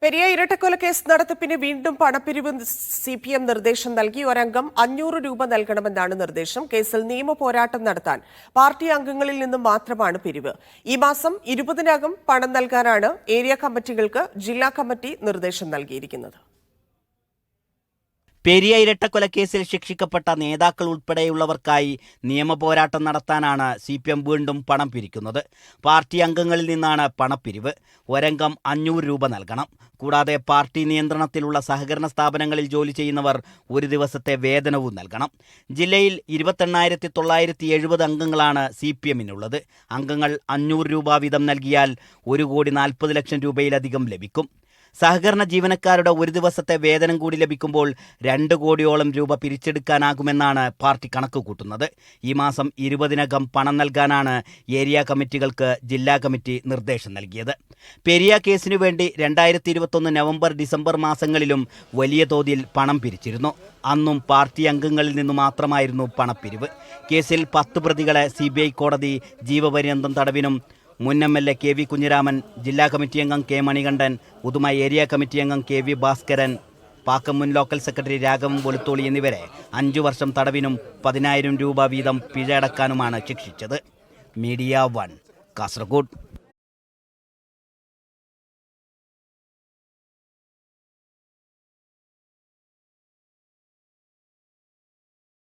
പെരിയ ഇരട്ടക്കൊലക്കേസ് നടത്തിപ്പിന് വീണ്ടും പണപ്പിരിവ് സിപിഎം നിർദ്ദേശം നൽകി. ഒരംഗം 500 രൂപ നൽകണമെന്നാണ് നിർദ്ദേശം. കേസിൽ നിയമ പോരാട്ടം നടത്താൻ പാർട്ടി അംഗങ്ങളിൽ നിന്നും മാത്രമാണ് പിരിവ്. ഈ മാസം 20-നകം പണം നൽകാനാണ് ഏരിയ കമ്മിറ്റികൾക്ക് ജില്ലാ കമ്മിറ്റി നിർദ്ദേശം നൽകിയിരിക്കുന്നത്. പെരിയ ഇരട്ടക്കൊലക്കേസിൽ ശിക്ഷിക്കപ്പെട്ട നേതാക്കൾ ഉൾപ്പെടെയുള്ളവർക്കായി നിയമപോരാട്ടം നടത്താനാണ് സിപിഎം വീണ്ടും പണം പിരിക്കുന്നത്. പാർട്ടി അംഗങ്ങളിൽ നിന്നാണ് പണപ്പിരിവ്. ഒരംഗം 500 രൂപ നൽകണം. കൂടാതെ പാർട്ടി നിയന്ത്രണത്തിലുള്ള സഹകരണ സ്ഥാപനങ്ങളിൽ ജോലി ചെയ്യുന്നവർ ഒരു ദിവസത്തെ വേതനവും നൽകണം. ജില്ലയിൽ 28,970 അംഗങ്ങളാണ് സിപിഎമ്മിനുള്ളത്. അംഗങ്ങൾ 500 രൂപ വീതം നൽകിയാൽ 1,40,00,000 രൂപയിലധികം ലഭിക്കും. സഹകരണ ജീവനക്കാരുടെ ഒരു ദിവസത്തെ വേതനം കൂടി ലഭിക്കുമ്പോൾ 2 കോടിയോളം രൂപ പിരിച്ചെടുക്കാനാകുമെന്നാണ് പാർട്ടി കണക്കുകൂട്ടുന്നത്. ഈ മാസം 20-നകം പണം നൽകാനാണ് ഏരിയ കമ്മിറ്റികൾക്ക് ജില്ലാ കമ്മിറ്റി നിർദ്ദേശം നൽകിയത്. പെരിയ കേസിനു വേണ്ടി 2021 നവംബർ ഡിസംബർ മാസങ്ങളിലും വലിയ തോതിൽ പണം പിരിച്ചിരുന്നു. അന്നും പാർട്ടി അംഗങ്ങളിൽ നിന്നു മാത്രമായിരുന്നു പണപ്പിരിവ്. കേസിൽ 10 പ്രതികളെ CBI കോടതി ജീവപര്യന്തം തടവിനും മുൻ MLA KV കുഞ്ഞിരാമൻ, ജില്ലാ കമ്മിറ്റി അംഗം K Manikandan, Uduma area committee അംഗം KV ഭാസ്കരൻ, പാക്കം മുൻ ലോക്കൽ സെക്രട്ടറി രാഘവൻ വെളുത്തോളി എന്നിവരെ 5 വർഷം തടവിനും 10,000 രൂപ വീതം പിഴ അടക്കാനുമാണ് ശിക്ഷിച്ചത്. മീഡിയ 1 കാസർഗോഡ്.